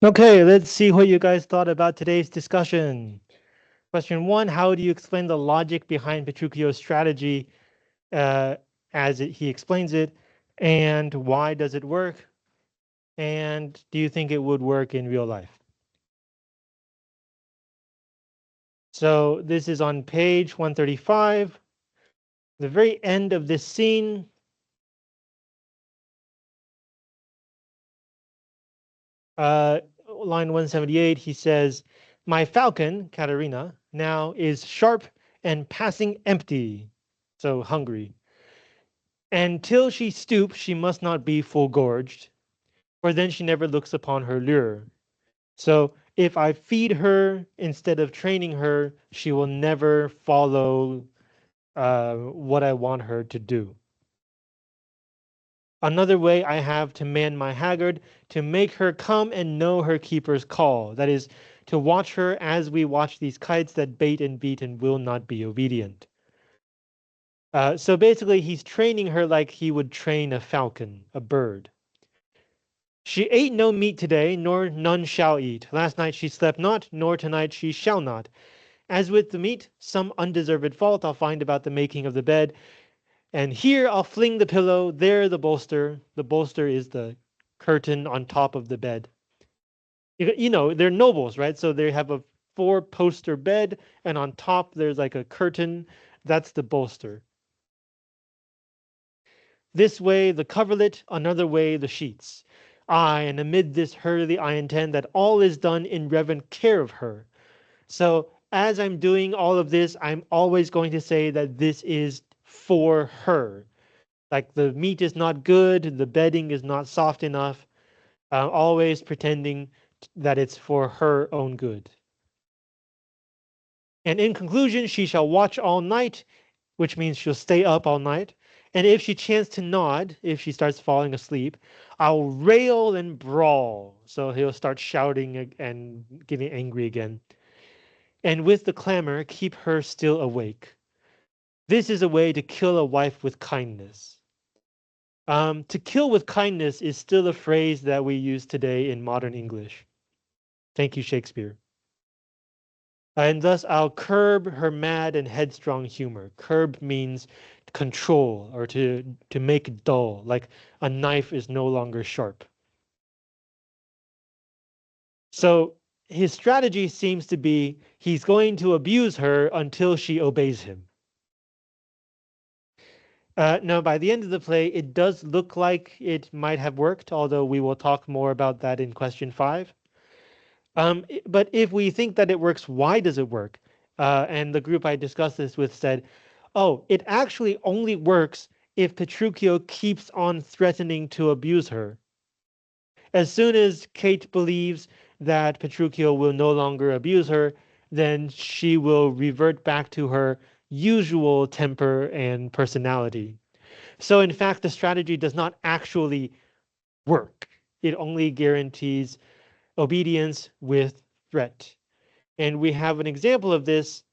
Okay, let's see what you guys thought about today's discussion. Question one, how do you explain the logic behind Petruchio's strategy uh, he explains it? And why does it work? And do you think it would work in real life? So this is on page 135, the very end of this scene. Uh, Line 178, he says, "My falcon, Katerina, now is sharp and passing empty," so hungry. "And till she stoop, she must not be full gorged, for then she never looks upon her lure. So if I feed her instead of training her, she will never follow what I want her to do. Another way I have to man my haggard, to make her come and know her keeper's call. That is, to watch her as we watch these kites that bait and beat and will not be obedient." So basically, he's training her like he would train a falcon, a bird. "She ate no meat today, nor none shall eat. Last night she slept not, nor tonight she shall not. As with the meat, some undeserved fault I'll find about the making of the bed. And here I'll fling the pillow, there the bolster." The bolster is the curtain on top of the bed. They're nobles, right? So they have a four-poster bed, and on top there's like a curtain. That's the bolster. "This way the coverlet, another way the sheets. Aye, and amid this hurry I intend that all is done in reverent care of her." So as I'm doing all of this, I'm always going to say that this is for her. Like the meat is not good, the bedding is not soft enough. Always pretending that it's for her own good. "And in conclusion, she shall watch all night," which means she'll stay up all night. "And if she chance to nod, if she starts falling asleep, I'll rail and brawl." So he'll start shouting and getting angry again. "And with the clamor, keep her still awake. This is a way to kill a wife with kindness." To kill with kindness is still a phrase that we use today in modern English. Thank you, Shakespeare. "And thus I'll curb her mad and headstrong humor." Curb means control or to make dull, like a knife is no longer sharp. So his strategy seems to be he's going to abuse her until she obeys him. Now, by the end of the play, it does look like it might have worked, although we will talk more about that in question 5. But if we think that it works, why does it work? And the group I discussed this with said, oh, it actually only works if Petruchio keeps on threatening to abuse her. As soon as Kate believes that Petruchio will no longer abuse her, then she will revert back to her usual temper and personality. So, in fact, the strategy does not actually work. It only guarantees obedience with threat. And we have an example of this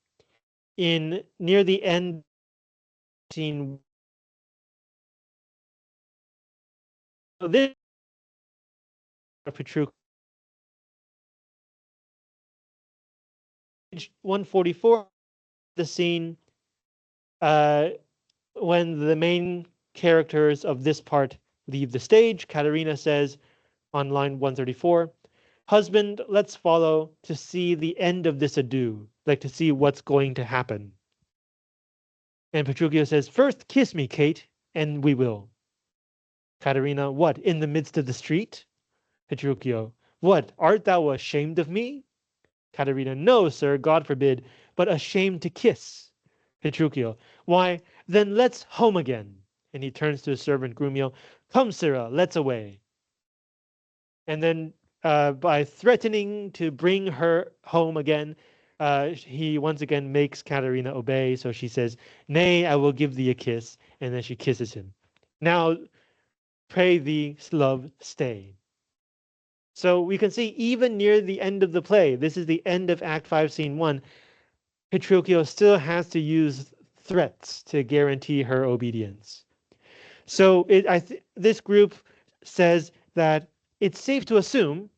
in near the end scene. So this Petruchio, page 144, the scene uh, when the main characters of this part leave the stage. Katerina says on line 134, "Husband, let's follow to see the end of this ado, like to see what's going to happen." And Petruchio says, "First kiss me, Kate, and we will." Katerina, "What, in the midst of the street?" Petruchio, "What, art thou ashamed of me?" Katerina, "No, sir, God forbid, but ashamed to kiss." Petruchio, "Why, then let's home again." And he turns to his servant Grumio, "Come, sirrah, let's away." And then by threatening to bring her home again, he once again makes Katerina obey. So she says, "Nay, I will give thee a kiss." And then she kisses him. "Now, pray thee, love, stay." So we can see even near the end of the play, this is the end of Act 5, Scene 1, Petruchio still has to use threats to guarantee her obedience. So this group says that it's safe to assume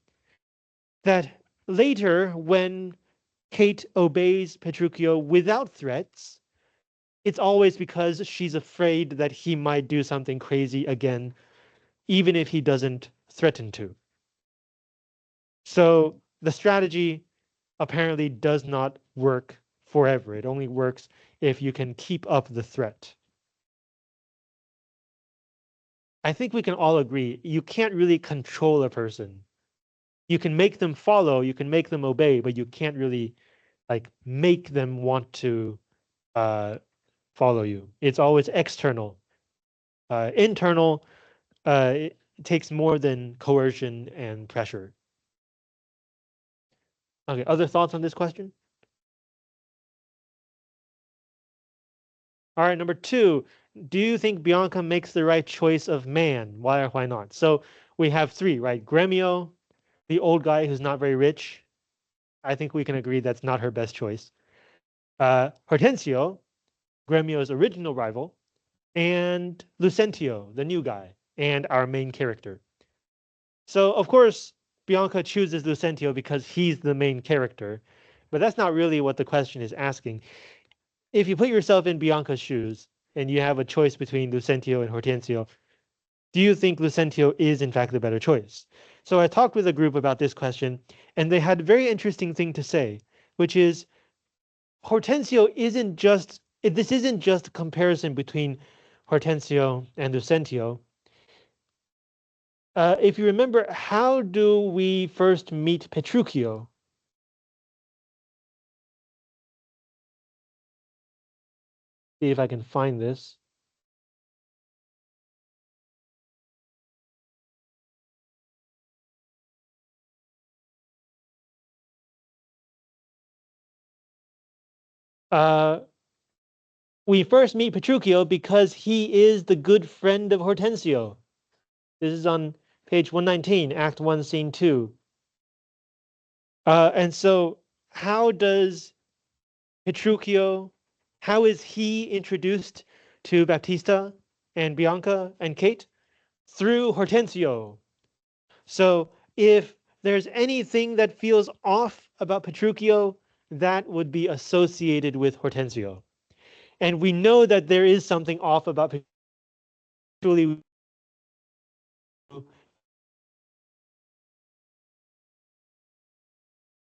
that later, when Kate obeys Petruchio without threats, it's always because she's afraid that he might do something crazy again, even if he doesn't threaten to. So the strategy apparently does not work forever. It only works if you can keep up the threat. I think we can all agree you can't really control a person. You can make them follow, you can make them obey, but you can't really like make them want to uh, follow you. It's always external. Internal, it takes more than coercion and pressure. Okay, other thoughts on this question? All right, number two, do you think Bianca makes the right choice of man? Why or why not? So we have three, right? Gremio, the old guy who's not very rich. I think we can agree that's not her best choice. Hortensio, Gremio's original rival, and Lucentio, the new guy, and our main character. So, of course, Bianca chooses Lucentio because he's the main character, but that's not really what the question is asking. If you put yourself in Bianca's shoes and you have a choice between Lucentio and Hortensio, do you think Lucentio is in fact the better choice? So I talked with a group about this question, and they had a very interesting thing to say, which is Hortensio isn't just this isn't just a comparison between Hortensio and Lucentio. If you remember, how do we first meet Petruchio? See if I can find this. Uh, we first meet Petruchio because he is the good friend of Hortensio. This is on page 119, Act 1, Scene 2. And so, how does Petruchio, how is he introduced to Baptista and Bianca and Kate? Through Hortensio. So if there's anything that feels off about Petruchio, that would be associated with Hortensio. And we know that there is something off about Petruchio.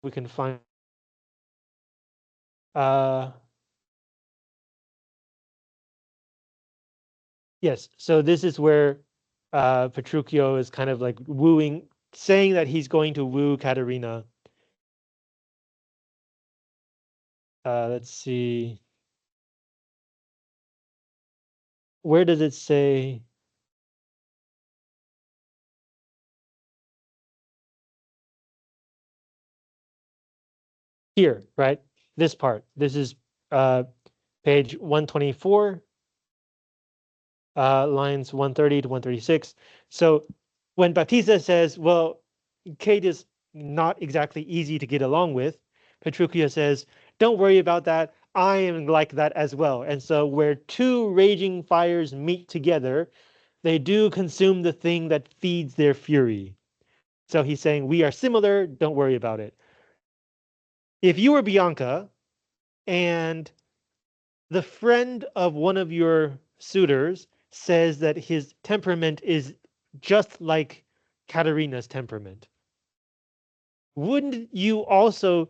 We can find. Uh, yes, so this is where Petruchio is kind of like wooing, saying that he's going to woo Katerina. Let's see. Where does it say? Here, right? This part. This is uh, page 124, lines 130 to 136. So when Baptista says, well, Kate is not exactly easy to get along with, Petruchio says, don't worry about that. I am like that as well. And so where two raging fires meet together, they do consume the thing that feeds their fury. So he's saying, we are similar. Don't worry about it. If you were Bianca and the friend of one of your suitors says that his temperament is just like Katerina's temperament, wouldn't you also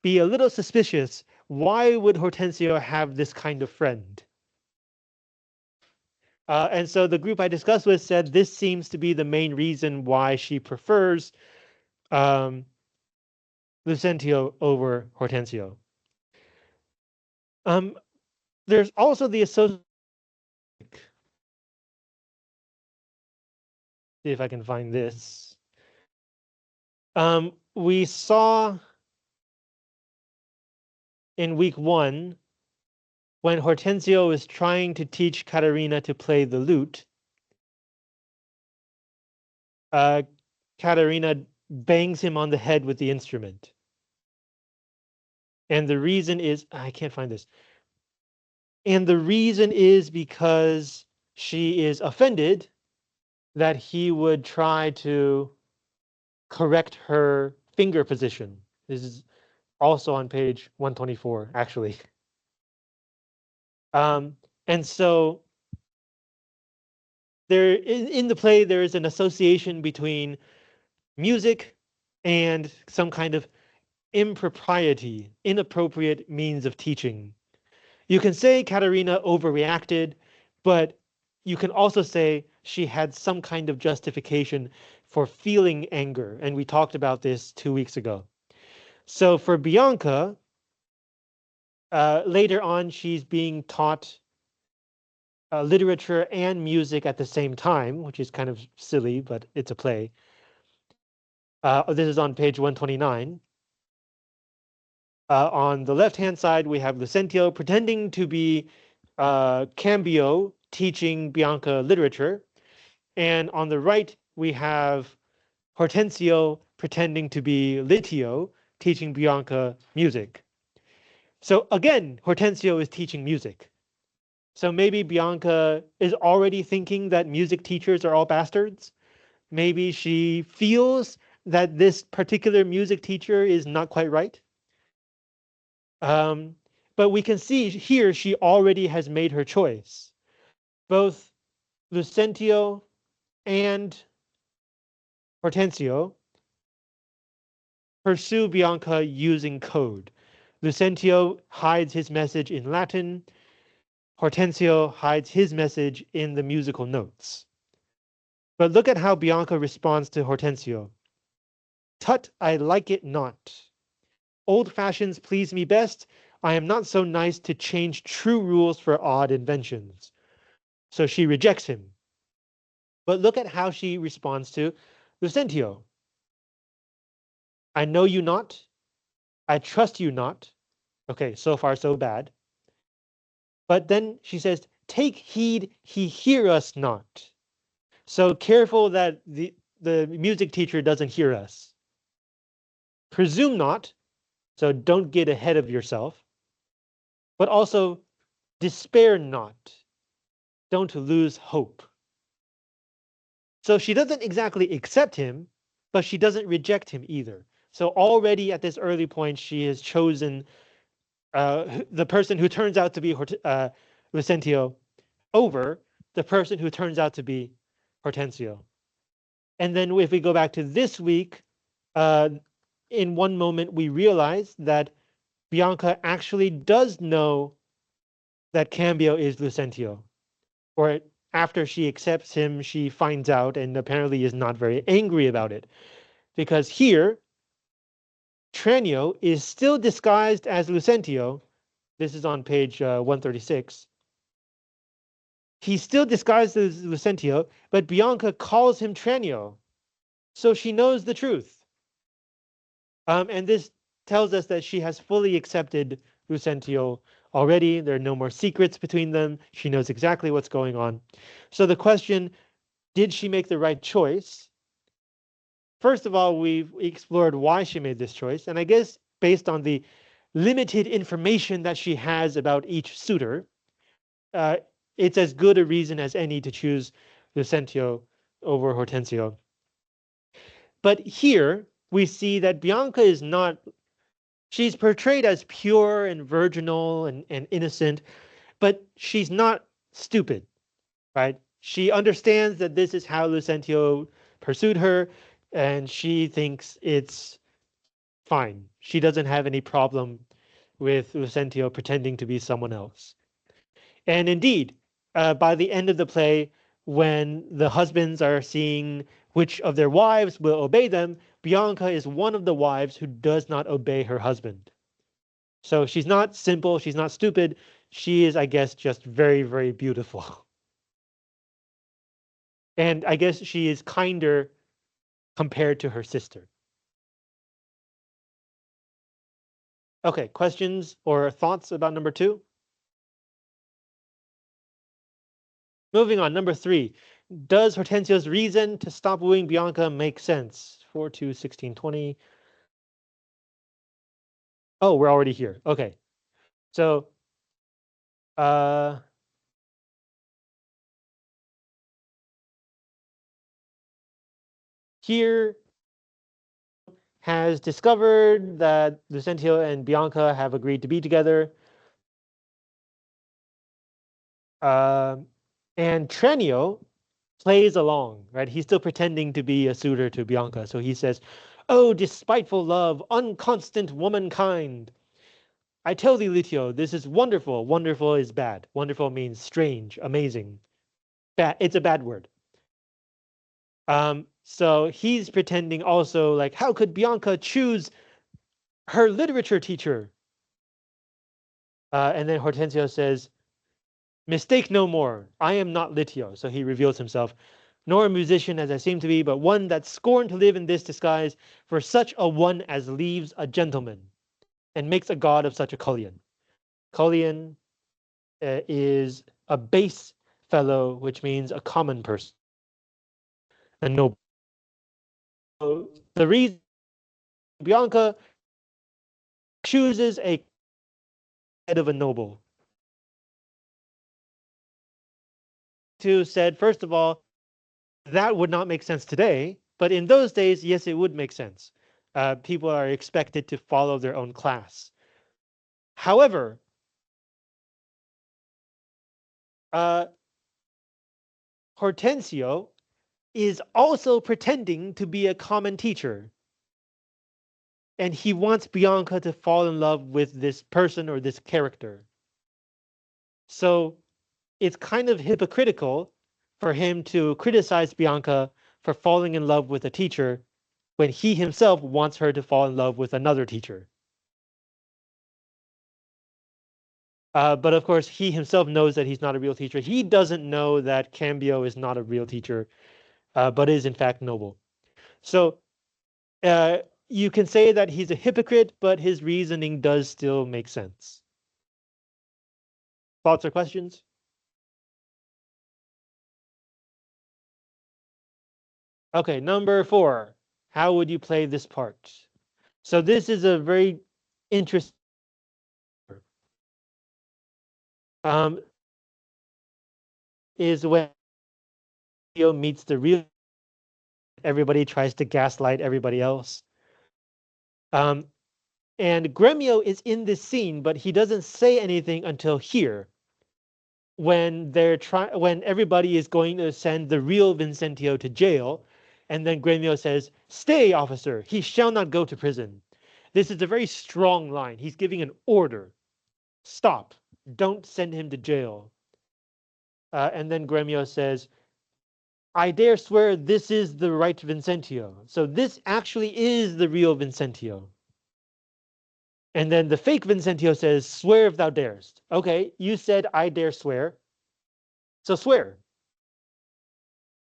be a little suspicious? Why would Hortensio have this kind of friend? And so the group I discussed with said this seems to be the main reason why she prefers um, Lucentio over Hortensio. Um, there's also the associate. See if I can find this. We saw in week 1 when Hortensio is trying to teach Katerina to play the lute. Katerina bangs him on the head with the instrument. And the reason is, I can't find this. And the reason is because she is offended that he would try to correct her finger position. This is also on page 124, actually. And so there in the play, there is an association between music and some kind of impropriety, inappropriate means of teaching. You can say Katerina overreacted, but you can also say she had some kind of justification for feeling anger. And we talked about this 2 weeks ago. So for Bianca, later on, she's being taught literature and music at the same time, which is kind of silly, but it's a play. This is on page 129. On the left-hand side, we have Lucentio pretending to be Cambio teaching Bianca literature. And on the right, we have Hortensio pretending to be Litio teaching Bianca music. So again, Hortensio is teaching music. So maybe Bianca is already thinking that music teachers are all bastards. Maybe she feels that this particular music teacher is not quite right. But we can see here she already has made her choice. Both Lucentio and Hortensio pursue Bianca using code. Lucentio hides his message in Latin. Hortensio hides his message in the musical notes. But look at how Bianca responds to Hortensio. Tut, I like it not. Old fashions please me best. I am not so nice to change true rules for odd inventions. So she rejects him. But look at how she responds to Lucentio. I know you not. I trust you not. Okay, so far so bad. But then she says, take heed he hear us not. So careful that the music teacher doesn't hear us. Presume not, so don't get ahead of yourself. But also despair not. Don't lose hope. So she doesn't exactly accept him, but she doesn't reject him either. So already at this early point, she has chosen the person who turns out to be Lucentio over the person who turns out to be Hortensio. And then if we go back to this week, uh, in one moment we realize that Bianca actually does know that Cambio is Lucentio. Or after she accepts him, she finds out and apparently is not very angry about it. Because here, Tranio is still disguised as Lucentio. This is on page 136. He's still disguised as Lucentio, but Bianca calls him Tranio. So she knows the truth. And this tells us that she has fully accepted Lucentio already. There are no more secrets between them. She knows exactly what's going on. So the question, did she make the right choice? First of all, we've explored why she made this choice. And I guess based on the limited information that she has about each suitor, uh, it's as good a reason as any to choose Lucentio over Hortensio. But here we see that Bianca is not, she's portrayed as pure and virginal and innocent, but she's not stupid, right? She understands that this is how Lucentio pursued her, and she thinks it's fine. She doesn't have any problem with Lucentio pretending to be someone else. And indeed, by the end of the play, when the husbands are seeing which of their wives will obey them, Bianca is one of the wives who does not obey her husband. So she's not simple, she's not stupid. She is, I guess, just very, very beautiful. And I guess she is kinder compared to her sister. Okay, questions or thoughts about number two? Moving on, number three. Does Hortensio's reason to stop wooing Bianca make sense? 4-2-16-20. Oh, we're already here. Okay. So uh here has discovered that Lucentio and Bianca have agreed to be together. And Tranio plays along, right? He's still pretending to be a suitor to Bianca. So he says, "Oh, despiteful love, unconstant womankind. I tell thee, Litio, this is wonderful. Wonderful is bad. Wonderful means strange, amazing. Bad. It's a bad word." So he's pretending also like, how could Bianca choose her literature teacher? And then Hortensio says, "Mistake no more. I am not Litio." So he reveals himself, "Nor a musician as I seem to be, but one that scorned to live in this disguise, for such a one as leaves a gentleman, and makes a god of such a cullion." Cullion is a base fellow, which means a common person, a noble. So the reason Bianca chooses a head of a noble, to said, first of all, that would not make sense today, but in those days, yes, it would make sense. People are expected to follow their own class. However, uh, Hortensio is also pretending to be a common teacher, and he wants Bianca to fall in love with this person or this character. So it's kind of hypocritical for him to criticize Bianca for falling in love with a teacher when he himself wants her to fall in love with another teacher. But of course, he himself knows that he's not a real teacher. He doesn't know that Cambio is not a real teacher, but is in fact noble. So uh, you can say that he's a hypocrite, but his reasoning does still make sense. Thoughts or questions? Okay, number 4. How would you play this part? So this is a very interesting. Um, is when Leo meets the real. Everybody tries to gaslight everybody else. Um, and Gremio is in this scene, but he doesn't say anything until here, when when everybody is going to send the real Vincentio to jail, and then Gremio says, "Stay, officer, he shall not go to prison." This is a very strong line. He's giving an order. Stop. Don't send him to jail. And then Gremio says, "I dare swear this is the right Vincentio." So this actually is the real Vincentio. And then the fake Vincentio says, "Swear if thou darest." Okay, you said I dare swear. So swear.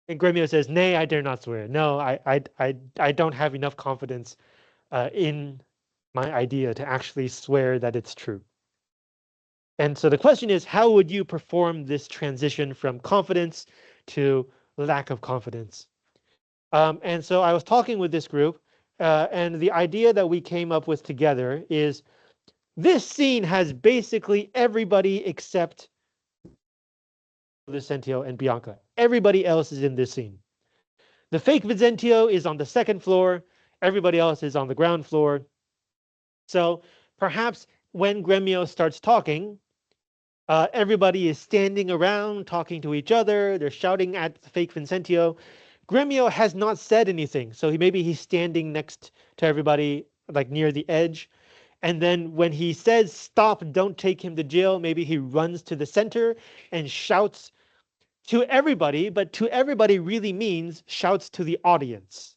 And Gremio says, "Nay, I dare not swear. No, I don't have enough confidence in my idea to actually swear that it's true." And so the question is, how would you perform this transition from confidence to lack of confidence? And so I was talking with this group, and the idea that we came up with together is this scene has basically everybody except Vicentio and Bianca. Everybody else is in this scene. The fake Vicentio is on the second floor. Everybody else is on the ground floor. So perhaps when Gremio starts talking, everybody is standing around talking to each other. They're shouting at the fake Vincentio. Gremio has not said anything, so maybe he's standing next to everybody, like near the edge. And then when he says, "Stop, don't take him to jail," maybe he runs to the center and shouts to everybody, but to everybody really means shouts to the audience.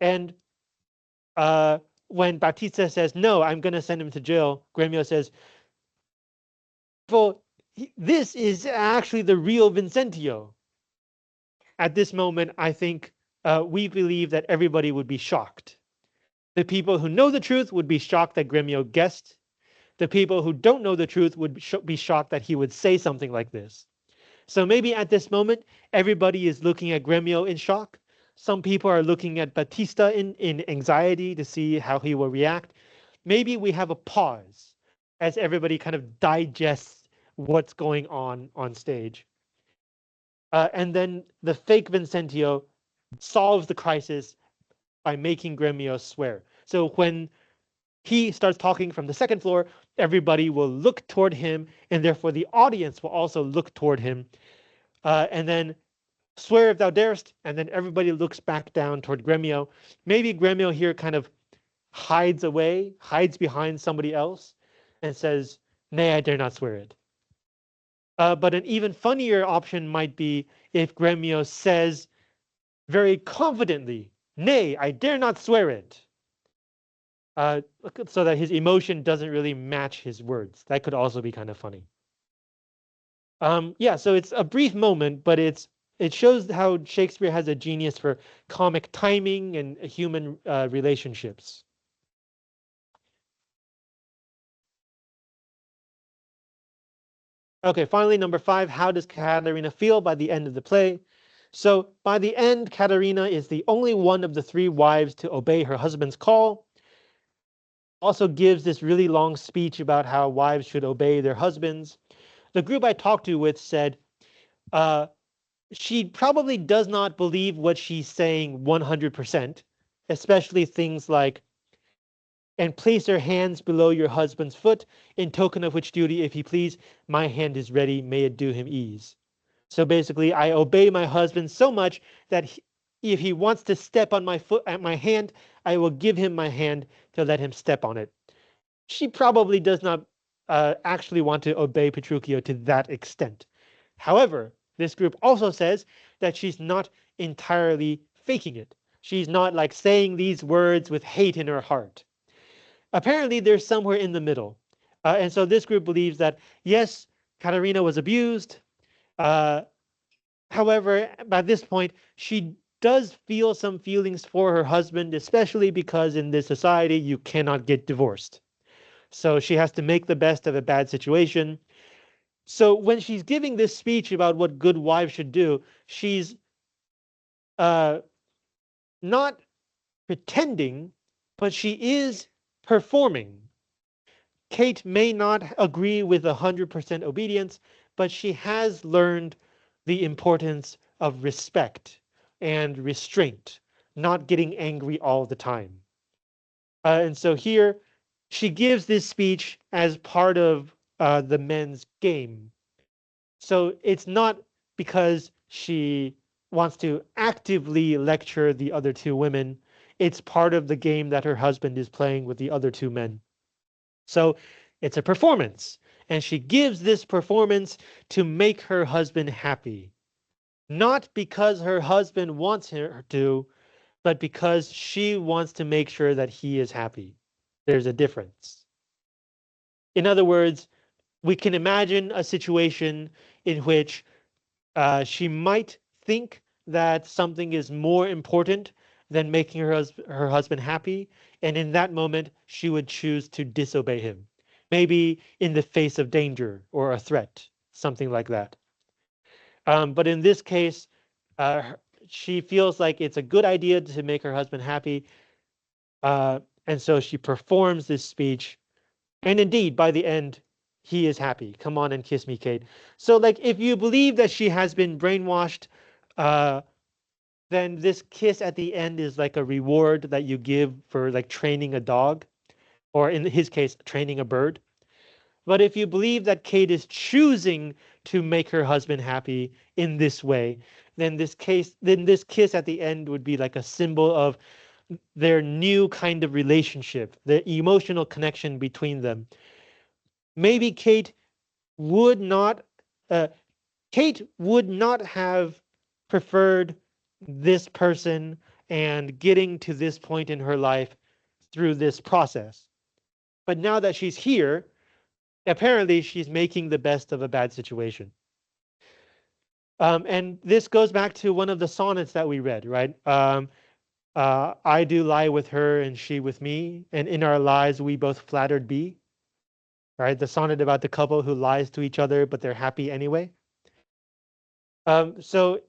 And uh, when Batista says, "No, I'm going to send him to jail," Gremio says, "Well, this is actually the real Vincentio." At this moment, I think we believe that everybody would be shocked. The people who know the truth would be shocked that Gremio guessed. The people who don't know the truth would be shocked that he would say something like this. So maybe at this moment, everybody is looking at Gremio in shock. Some people are looking at Batista in anxiety to see how he will react. Maybe we have a pause as everybody kind of digests what's going on stage. And then the fake Vincentio solves the crisis, by making Gremio swear. So when he starts talking from the second floor, everybody will look toward him, and therefore the audience will also look toward him. And then swear if thou darest, and then everybody looks back down toward Gremio. Maybe Gremio here kind of hides away, hides behind somebody else, and says, "Nay, I dare not swear it." But an even funnier option might be if Gremio says very confidently, "Nay, I dare not swear it." Uh, so that his emotion doesn't really match his words. That could also be kind of funny. Yeah, so it's a brief moment, but it shows how Shakespeare has a genius for comic timing and human relationships. Okay, finally, number 5, how does Katerina feel by the end of the play? So by the end, Katerina is the only one of the 3 wives to obey her husband's call. Also gives this really long speech about how wives should obey their husbands. The group I talked to with said, uh, she probably does not believe what she's saying 100%, especially things like, "And place your hands below your husband's foot, in token of which duty, if he please, my hand is ready, may it do him ease." So basically, I obey my husband so much that if he wants to step on my foot at my hand, I will give him my hand to let him step on it. She probably does not actually want to obey Petruchio to that extent. However, this group also says that she's not entirely faking it. She's not like saying these words with hate in her heart. Apparently, they're somewhere in the middle. And so this group believes that, yes, Katerina was abused. Uh, However, by this point, she does feel some feelings for her husband, especially because in this society, you cannot get divorced. So she has to make the best of a bad situation. So when she's giving this speech about what good wives should do, she's uh, not pretending, but she is performing. Kate may not agree with 100% obedience, but she has learned the importance of respect and restraint, not getting angry all the time. And so here, she gives this speech as part of the men's game. So it's not because she wants to actively lecture the other 2 women. It's part of the game that her husband is playing with the other 2 men. So it's a performance. And she gives this performance to make her husband happy. Not because her husband wants her to, but because she wants to make sure that he is happy. There's a difference. In other words, we can imagine a situation in which she might think that something is more important than making her husband happy. And in that moment, she would choose to disobey him, maybe in the face of danger or a threat, something like that. But in this case, uh, she feels like it's a good idea to make her husband happy. Uh, and so she performs this speech. And indeed, by the end, he is happy. Come on and kiss me, Kate. So, like, if you believe that she has been brainwashed, uh, then this kiss at the end is like a reward that you give for like training a dog, or in his case, training a bird. But if you believe that Kate is choosing to make her husband happy in this way, then this kiss at the end would be like a symbol of their new kind of relationship, the emotional connection between them. Maybe would not, uh, Kate would not have preferred this person and getting to this point in her life through this process. But now that she's here, apparently she's making the best of a bad situation. And this goes back to one of the sonnets that we read, right? I do lie with her and she with me, and in our lies we both flattered be. Right? The sonnet about the couple who lies to each other, but they're happy anyway. So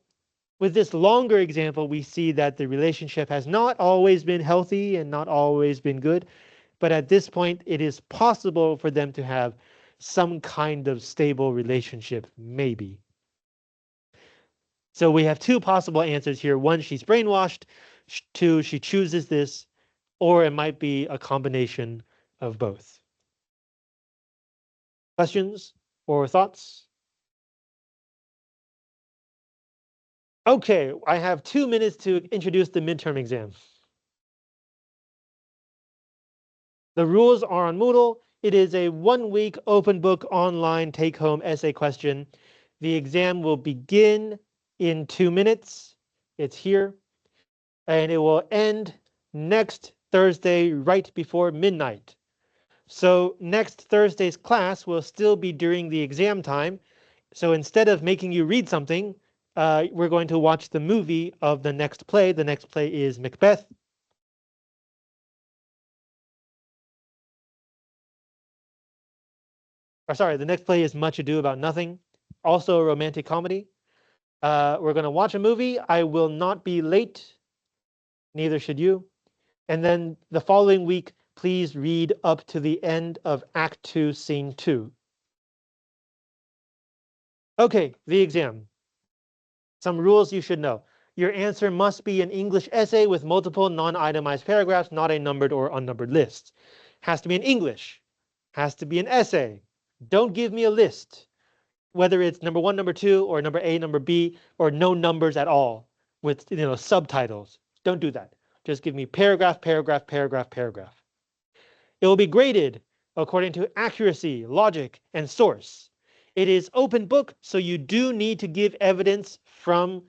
with this longer example, we see that the relationship has not always been healthy and not always been good, but at this point, it is possible for them to have some kind of stable relationship, maybe. So we have 2 possible answers here. One, she's brainwashed. Two, she chooses this, or it might be a combination of both. Questions or thoughts? Okay, I have 2 minutes to introduce the midterm exam. The rules are on Moodle. It is a 1-week open book online take-home essay question. The exam will begin in 2 minutes. It's here. And it will end next Thursday right before midnight. So next Thursday's class will still be during the exam time. So instead of making you read something, we're going to watch the movie of the next play. The next play is Macbeth. Or sorry, the next play is Much Ado About Nothing, also a romantic comedy. We're going to watch a movie. I will not be late. Neither should you. And then the following week, please read up to the end of Act 2, Scene 2. Okay, the exam. Some rules you should know. Your answer must be an English essay with multiple non-itemized paragraphs, not a numbered or unnumbered list. Has to be in English. Has to be an essay. Don't give me a list, whether it's number 1, number 2, or number A, number B, or no numbers at all with subtitles. Don't do that. Just give me paragraph, paragraph, paragraph, paragraph. It will be graded according to accuracy, logic, and source. It is open book, so you do need to give evidence from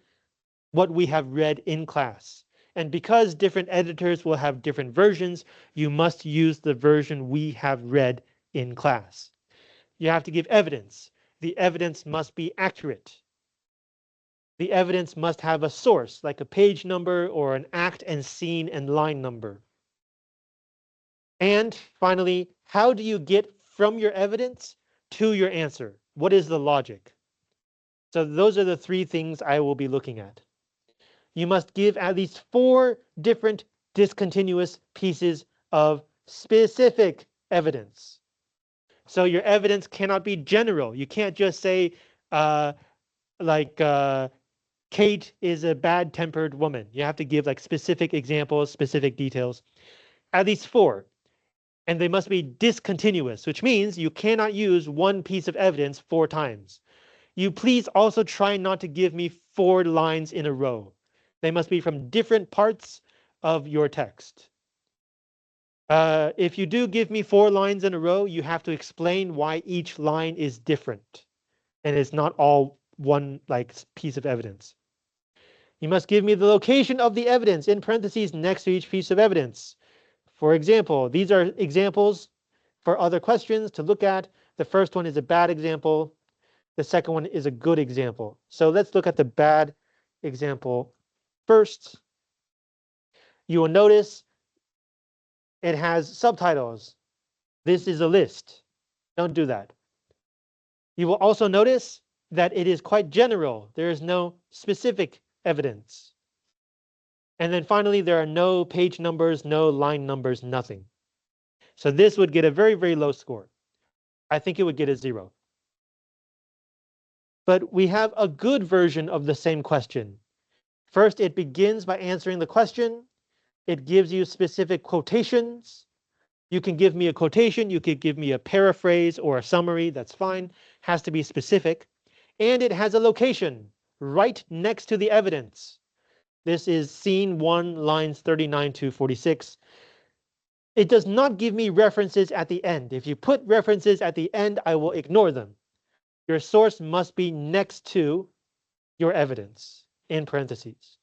what we have read in class. And because different editors will have different versions, you must use the version we have read in class. You have to give evidence. The evidence must be accurate. The evidence must have a source, like a page number or an act and scene and line number. And finally, how do you get from your evidence to your answer? What is the logic? So those are the 3 things I will be looking at. You must give at least 4 different discontinuous pieces of specific evidence. So your evidence cannot be general. You can't just say, like, Kate is a bad-tempered woman. You have to give like specific examples, specific details. At least 4. And they must be discontinuous, which means you cannot use one piece of evidence 4 times. You please also try not to give me 4 lines in a row. They must be from different parts of your text. If you do give me 4 lines in a row, you have to explain why each line is different. And it's not all one like piece of evidence. You must give me the location of the evidence in parentheses next to each piece of evidence. For example, these are examples for other questions to look at. The first one is a bad example. The second one is a good example. So let's look at the bad example first. You will notice it has subtitles. This is a list. Don't do that. You will also notice that it is quite general. There is no specific evidence. And then finally, there are no page numbers, no line numbers, nothing. So this would get a very, very low score. I think it would get a 0. But we have a good version of the same question. First, it begins by answering the question. It gives you specific quotations. You can give me a quotation. You could give me a paraphrase or a summary. That's fine. Has to be specific. And it has a location right next to the evidence. This is scene 1, lines 39 to 46. It does not give me references at the end. If you put references at the end, I will ignore them. Your source must be next to your evidence in parentheses.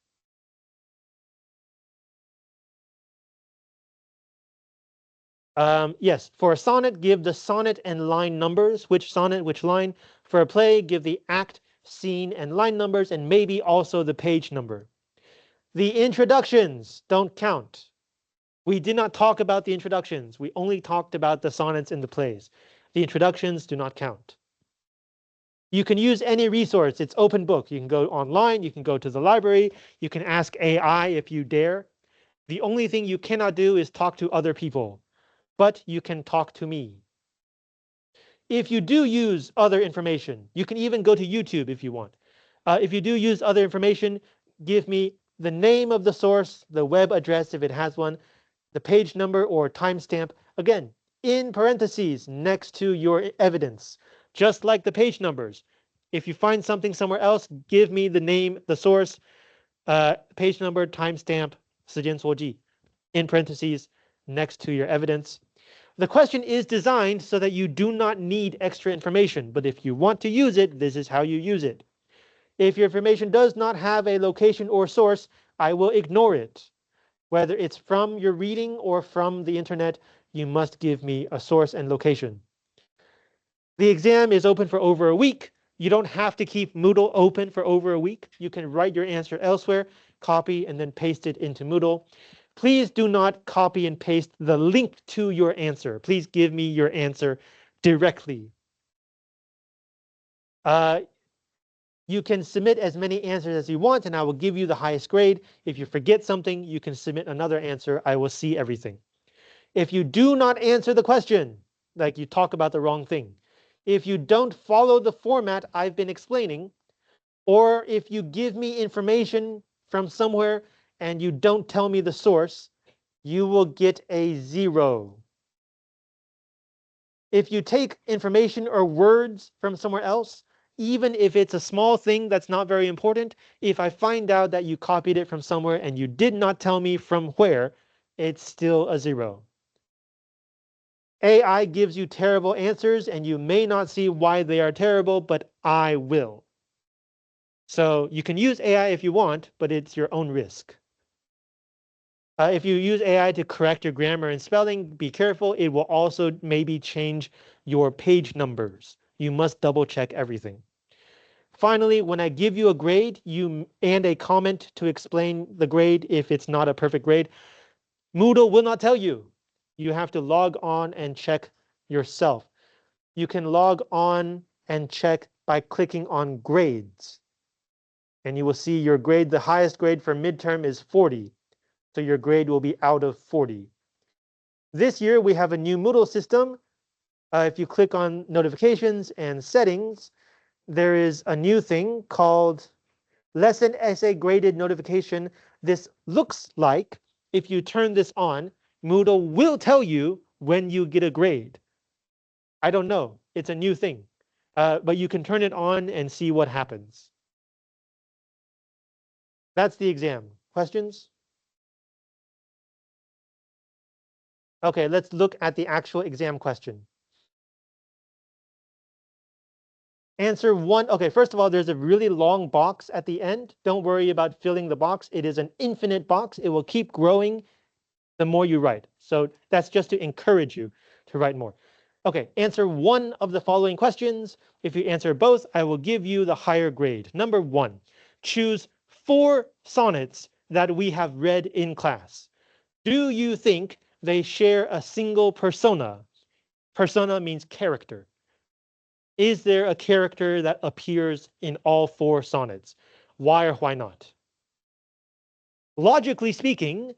Yes, for a sonnet, give the sonnet and line numbers. Which sonnet, which line? For a play, give the act, scene, and line numbers, and maybe also the page number. The introductions don't count. We did not talk about the introductions. We only talked about the sonnets and the plays. The introductions do not count. You can use any resource. It's open book. You can go online. You can go to the library. You can ask AI if you dare. The only thing you cannot do is talk to other people, but you can talk to me. If you do use other information, you can even go to YouTube if you want. If you do use other information, give me the name of the source, the web address if it has one, the page number or timestamp, again, in parentheses next to your evidence, just like the page numbers. If you find something somewhere else, give me the name, the source, page number, timestamp, 时间缩记, in parentheses next to your evidence. The question is designed so that you do not need extra information, but if you want to use it, this is how you use it. If your information does not have a location or source, I will ignore it. Whether it's from your reading or from the internet, you must give me a source and location. The exam is open for over a week. You don't have to keep Moodle open for over a week. You can write your answer elsewhere, copy, and then paste it into Moodle. Please do not copy and paste the link to your answer. Please give me your answer directly. You can submit as many answers as you want, and I will give you the highest grade. If you forget something, you can submit another answer. I will see everything. If you do not answer the question, like you talk about the wrong thing, if you don't follow the format I've been explaining, or if you give me information from somewhere and you don't tell me the source, you will get a 0. If you take information or words from somewhere else, even if it's a small thing that's not very important, if I find out that you copied it from somewhere and you did not tell me from where, it's still a 0. AI gives you terrible answers and you may not see why they are terrible, but I will. So you can use AI if you want, but it's your own risk. If you use AI to correct your grammar and spelling, be careful. It will also maybe change your page numbers. You must double check everything. Finally, when I give you a grade and a comment to explain the grade if it's not a perfect grade, Moodle will not tell you. You have to log on and check yourself. You can log on and check by clicking on grades. And you will see your grade, the highest grade for midterm is 40. So your grade will be out of 40. This year we have a new Moodle system. If you click on notifications and settings, there is a new thing called lesson essay graded notification. This looks like if you turn this on, Moodle will tell you when you get a grade. I don't know. It's a new thing. But you can turn it on and see what happens. That's the exam. Questions? Okay, let's look at the actual exam question. Answer 1. Okay, first of all, there's a really long box at the end. Don't worry about filling the box. It is an infinite box. It will keep growing the more you write. So that's just to encourage you to write more. Okay, answer 1 of the following questions. If you answer both, I will give you the higher grade. Number 1, choose 4 sonnets that we have read in class. Do you think they share a single persona? Persona means character. Is there a character that appears in all 4 sonnets? Why or why not? Logically speaking,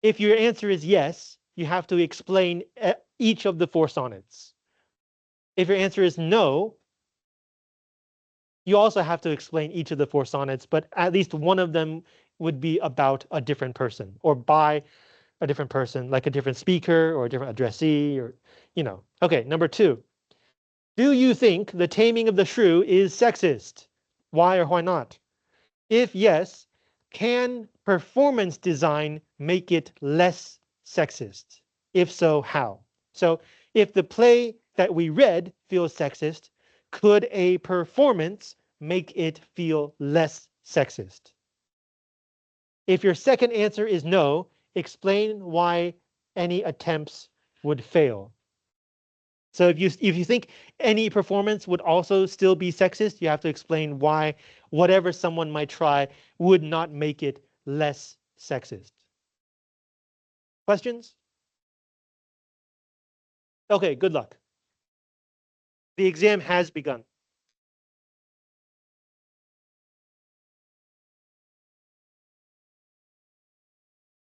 if your answer is yes, you have to explain each of the 4 sonnets. If your answer is no, you also have to explain each of the 4 sonnets, but at least one of them would be about a different person or by a different person, like a different speaker or a different addressee or, Okay, number 2. Do you think The Taming of the Shrew is sexist? Why or why not? If yes, can performance design make it less sexist? If so, how? So if the play that we read feels sexist, could a performance make it feel less sexist? If your second answer is no, explain why any attempts would fail. So if you think any performance would also still be sexist, you have to explain why whatever someone might try would not make it less sexist. Questions? Okay, good luck. The exam has begun.